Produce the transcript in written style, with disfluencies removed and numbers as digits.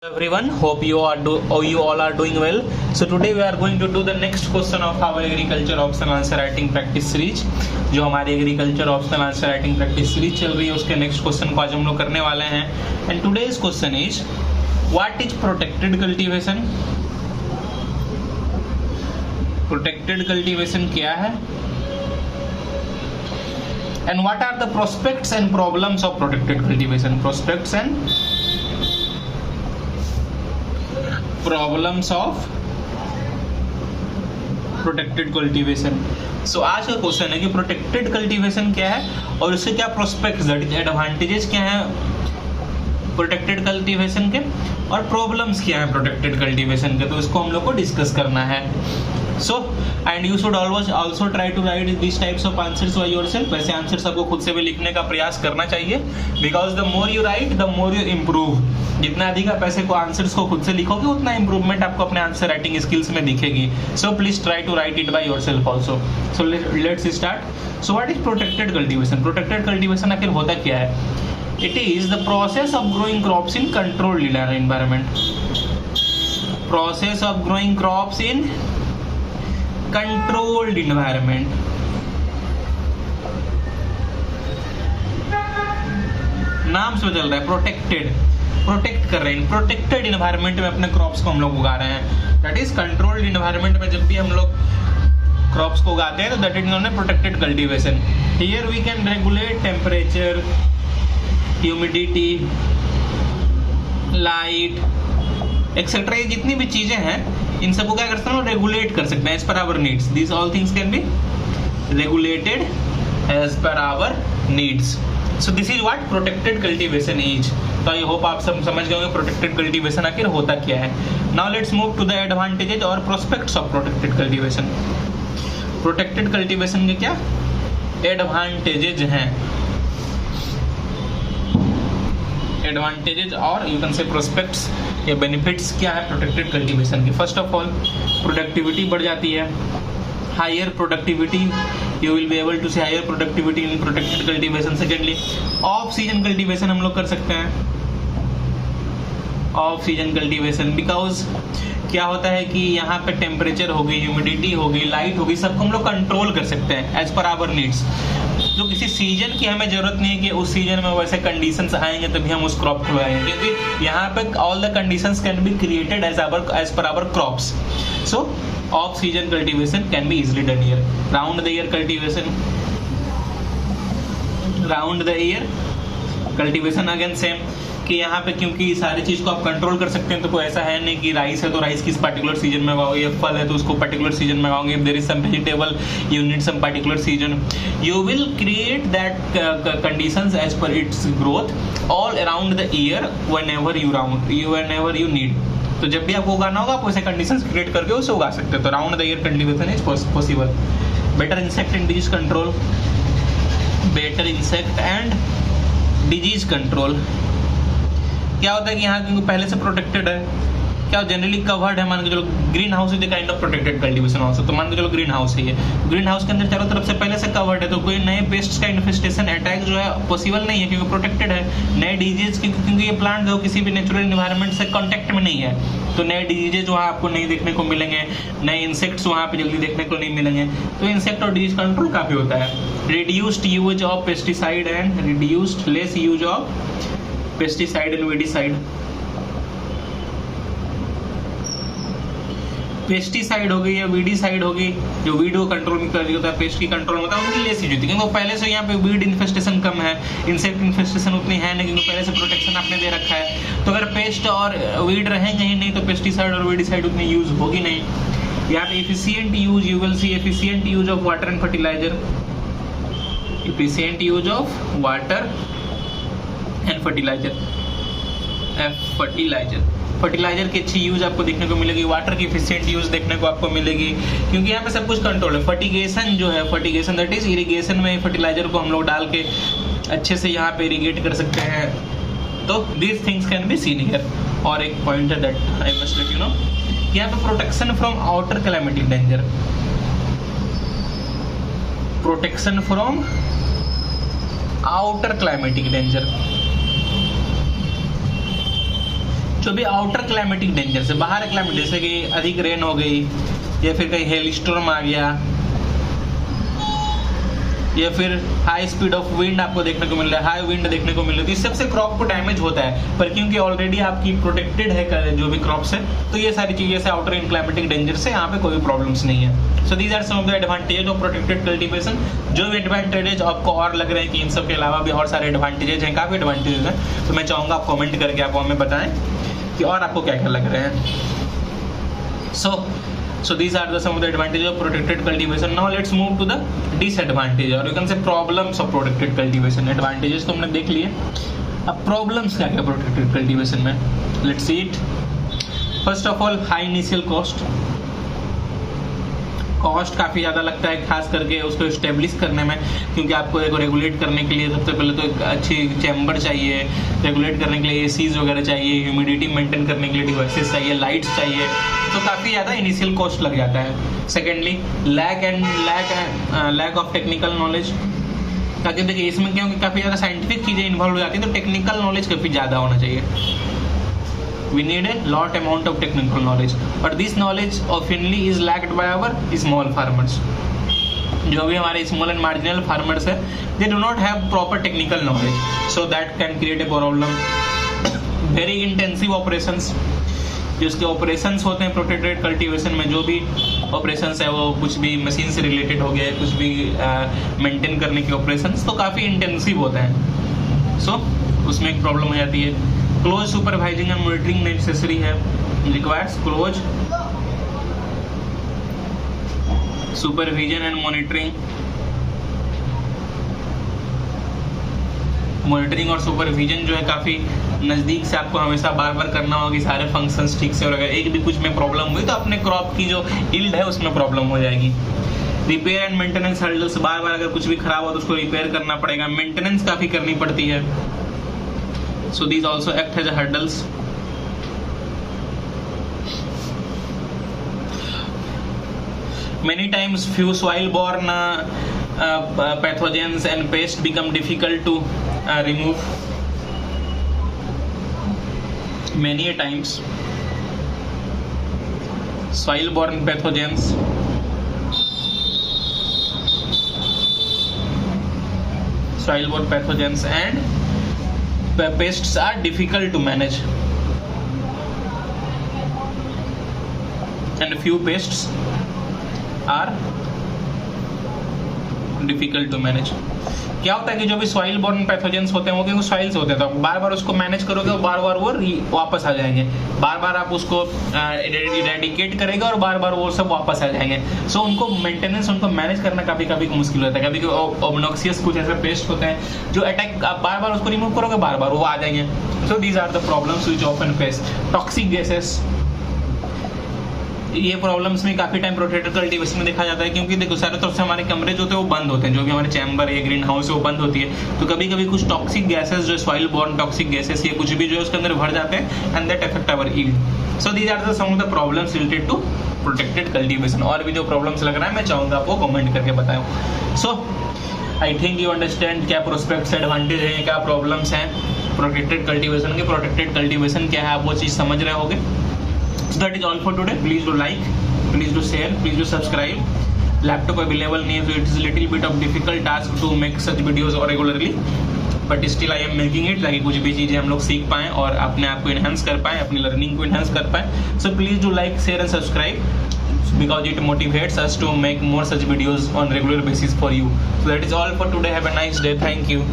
Everyone, hope you all are doing well. So today we are going to do the next question of our agriculture optional answer writing practice series. जो हमारी agriculture optional answer writing practice series चल रही है उसके next question को आज हम लोग करने वाले हैं. And today's question is, what is protected cultivation? Protected cultivation क्या है? And what are the prospects and problems of protected cultivation? Prospects and problems of protected cultivation. So आज का क्वेश्चन है कि प्रोटेक्टेड कल्टीवेशन क्या है और उससे क्या प्रोस्पेक्ट्स एडवांटेजेस क्या है प्रोटेक्टेड कल्टीवेशन के और प्रॉब्लम्स क्या है प्रोटेक्टेड कल्टीवेशन के. तो इसको हम लोग को डिस्कस करना है. So and you should always also try to write this types of answers by yourself. वैसे आंसर्स आपको खुद से भी लिखने का प्रयास करना चाहिए, because the more you write the more you improve. जितना अधिक आप ऐसे को आंसर्स को खुद से लिखोगे उतना इंप्रूवमेंट आपको अपने आंसर राइटिंग स्किल्स में दिखेगी. So please try to write it by yourself also. So let's start. So what is protected cultivation? Protected cultivation आखिर होता क्या है? It is the process of growing crops in controlled environment. Process of growing crops in controlled environment. नाम से चल रहा है protected, protect कर रहे हैं. प्रोटेक्टेड एनवायरनमेंट में अपने क्रॉप्स को हम लोग उगा रहे हैं. दैट इज कंट्रोल्ड एनवायरनमेंट में जब भी हम लोग क्रॉप्स को उगाते हैं तो that is known as protected cultivation. Here we can regulate temperature, humidity, light etcetera. ये जितनी भी चीजें हैं इन सबको क्या कर सकते हैं, रेगुलेट कर सकते हैं as per our needs. This all things can be regulated as per our needs. So this is what protected cultivation is. तो आई होप आप सब समझ गए होंगे प्रोटेक्टेड कल्टीवेशन आखिर होता क्या है. Now let's move to the advantages और prospects of protected cultivation. Protected cultivation के क्या एडवांटेजेस हैं, एडवांटेजेस और यू कैन से प्रोस्पेक्ट्स या बेनिफिट्स क्या है प्रोटेक्टेड कल्टीवेशन की. फर्स्ट ऑफ ऑल प्रोडक्टिविटी बढ़ जाती है. Higher productivity, you will be able to see higher productivity in protected cultivation. Secondly, off season cultivation हम लोग कर सकते हैं. ऑफ सीजन कल्टीवेशन बिकॉज क्या होता है कि यहाँ पे टेम्परेचर होगी, ह्यूमिडिटी होगी, लाइट होगी, सबको हम लोग कंट्रोल कर सकते हैं एज पर आवर नीड्स. तो किसी सीजन की हमें जरूरत नहीं है कि उस सीजन में वैसे कंडीशंस आएंगे तभी हम उस क्रॉप को लगाएंगे, क्योंकि यहाँ पे all the conditions can be created as per our crops. So off season cultivation can be easily done here. Round the year cultivation, round the year cultivation again same कि यहाँ पे क्योंकि सारी चीज को आप कंट्रोल कर सकते हैं. तो कोई ऐसा है नहीं कि राइस है तो राइस किस पर्टिकुलर सीजन में उगाओगे, फल है तो उसको पर्टिकुलर सीजन में उगाओगे. If there is some vegetable you need some particular season, you will create that conditions as per its growth all around the year whenever you need. तो जब भी आपको उगाना होगा आप वैसे कंडीशंस क्रिएट करके उसे उगा सकते हो. तो round the year cultivation is possible. Better insect and disease control, better insect and disease control. क्या होता है कि यहाँ क्योंकि पहले से प्रोटेक्टेड है, क्या जनरली कवर्ड है. मान के चलो green house is the kind of protected cultivation also. तो मान के चलो ग्रीन हाउस है ये, ग्रीन हाउस के अंदर चारों तरफ से पहले से कवर्ड है, तो कोई नए पेस्ट्स का इन्फेस्टेशन अटैक जो है पॉसिबल नहीं है क्योंकि प्रोटेक्टेड है. नए डिजीज क्योंकि ये प्लांट जो किसी भी नेचुरल एनवायरनमेंट से कॉन्टेक्ट में नहीं है, तो नए डिजीजेज वहाँ आपको नहीं देखने को मिलेंगे, नए इंसेक्ट्स वहाँ पे जल्दी देखने को नहीं मिलेंगे. तो इंसेक्ट और डिजीज कंट्रोल काफी होता है. Reduced use of pesticide and reduced less use of pesticide and weedicide. Pesticide हो गई या वीडिसाइड हो गई, जो वीड को कंट्रोल में कर होता है, पेस्ट की कंट्रोल में होता है, उनकी लेस यूज होती है क्योंकि पहले से यहाँ पे वीड इन्फेस्टेशन कम है, इंसेक्ट इन्फेस्टेशन उतनी है नहीं क्योंकि पहले से प्रोटेक्शन आपने दे रखा है. तो अगर पेस्ट और वीड रहेंगे ही नहीं तो पेस्टिसाइड और वीडिसाइड उतनी यूज होगी नहीं. यहाँ पे efficient use, you will see efficient use of water and fertiliser, efficient use of water and fertiliser की अच्छी यूज आपको देखने को मिलेगी. वाटर की एफिशिएंट यूज देखने को आपको मिलेगी क्योंकि यहाँ पे सब कुछ कंट्रोल है. फर्टिगेशन जो है, फर्टिगेशन दैट इज इरिगेशन में फर्टिलाइजर को हम लोग डाल के अच्छे से यहाँ पे इरिगेट कर सकते हैं. तो these things can be seen here. और एक पॉइंट है that I must let you know, यहाँ पे protection from outer climatic danger, protection from outer climatic danger. जो भी आउटर क्लाइमेटिक डेंजर से बाहर क्लाइमेट, जैसे कि अधिक रेन हो गई, या फिर कहीं हेल स्टॉर्म आ गया, या फिर हाई स्पीड ऑफ विंड आपको देखने को मिल रहा है, हाई विंड देखने को मिल रही है, तो इस सबसे क्रॉप को डैमेज होता है। पर क्योंकि ऑलरेडी आपकी प्रोटेक्टेड है जो भी क्रॉप्स है, तो ये सारी चीजें से आउटर इन क्लाइमेटिक डेंजर से यहाँ पे कोई प्रॉब्लम्स नहीं है। So these are some of the advantages of protected cultivation. जो भी एडवांटेजेस आपको और लग रहे हैं कि इन सब के अलावा भी और सारे एडवांटेजेस हैं, काफी एडवांटेजेस हैं, तो मैं चाहूंगा आप कॉमेंट करके आप हमें बताएं कि और आपको क्या क्या लग रहे हैं। So these are some of the advantages of protected cultivation. Now let's move to the disadvantage, or you can say problems of protected cultivation. Advantages तो हमने देख लिए, अब problems क्या क्या protected cultivation में, let's see it. First of all, high initial cost. Cost काफ़ी ज़्यादा लगता है, खास करके उसको इस्टेब्लिश करने में, क्योंकि आपको देखो रेगुलेट करने के लिए सबसे पहले तो एक अच्छी चैम्बर चाहिए, रेगुलेट करने के लिए एसीज वगैरह चाहिए, ह्यूमिडिटी मेंटेन करने के लिए डिवाइसेस चाहिए, लाइट्स चाहिए, तो काफ़ी ज़्यादा इनिशियल कॉस्ट लग जाता है। Secondly lack of technical knowledge, ताकि देखिए इसमें क्योंकि काफ़ी ज़्यादा साइंटिफिक चीज़ें इन्वॉल्व हो जाती हैं, तो टेक्निकल नॉलेज काफ़ी ज़्यादा होना चाहिए। We need a lot amount of technical knowledge, but this knowledge oftenly is lacked by our small farmers. जो भी हमारे small and marginal farmers है, they do not have proper technical knowledge, so that can create a problem. Very intensive operations, जिसके operations होते हैं protected cultivation में, जो भी operations है वो कुछ भी machine से related हो गया, कुछ भी maintain करने के operations, तो काफ़ी intensive होते हैं, so उसमें एक problem हो जाती है। Close supervising and monitoring necessary है, requires close supervision and monitoring और सुपरविजन जो है काफ़ी नज़दीक से आपको हमेशा बार बार करना होगा कि सारे फंक्शंस ठीक से, और अगर एक भी कुछ में प्रॉब्लम हुई तो अपने क्रॉप की जो यील्ड है उसमें प्रॉब्लम हो जाएगी। रिपेयर एंड मेंटेनेंस हर्डल्स, बार बार अगर कुछ भी खराब हो तो उसको रिपेयर करना पड़ेगा, मेंटेनेंस काफ़ी करनी पड़ती है। So these also act as hurdles. Many times few soil-borne pathogens and pests become difficult to remove. Many a times soil-borne pathogens and pests are difficult to manage, and few pests are difficult to manage. क्या होता है कि जो भी soil born pathogens होते हैं वो क्योंकि सॉइल से होते हैं, तो बार बार उसको मैनेज करोगे, बार बार वो वापस आ जाएंगे, बार बार आप उसको इरेडिकेट करेगा और बार बार वो सब वापस आ जाएंगे। सो उनको मेंटेनेंस, उनको मैनेज करना कभी कभी मुश्किल होता है। कभी कभी ऑब्नॉक्सियस कुछ ऐसे पेस्ट होते हैं जो अटैक, आप बार बार उसको रिमूव करोगे बार बार वो आ जाएंगे। So these are the problems which often face. Toxic gases, ये प्रॉब्लम्स में काफ़ी टाइम प्रोटेक्टेड कल्टीवेशन में देखा जाता है, क्योंकि देखो चारों तरफ से हमारे कमरे जो होते हैं वो बंद होते हैं, जो भी हमारे चैम्बर या ग्रीन हाउस है वो बंद होती है, तो कभी कभी कुछ टॉक्सिक गैसेस जो सॉइल बॉर्न टॉक्सिक गैसेस या कुछ भी जो है उसके अंदर भर जाते हैं, and that affect our yield. So these are the some of the problems related to protected cultivation. और भी जो प्रॉब्लम्स लग रहा है मैं चाहूँगा आपको कमेंट करके बताऊँ। सो आई थिंक यू अंडरस्टैंड क्या प्रोस्पेक्ट्स एडवांटेज हैं, क्या प्रॉब्लम्स हैं प्रोटेक्टेड कल्टीवेशन के। प्रोटेक्टेड कल्टीवेशन क्या है आप वो चीज़ समझ रहे होगे। So that is all for today. Please do like, please do share, please do subscribe. Laptop available नहीं है, so it is a little bit of difficult task to make such videos regularly, but still I am making it, ताकि कुछ भी चीज़ें हम लोग सीख पाएँ और अपने आप को enhance कर पाएँ, अपनी learning को enhance कर पाएँ। So please do like, share and subscribe because it motivates us to make more such videos on regular basis for you. So that is all for today. Have a nice day. Thank you.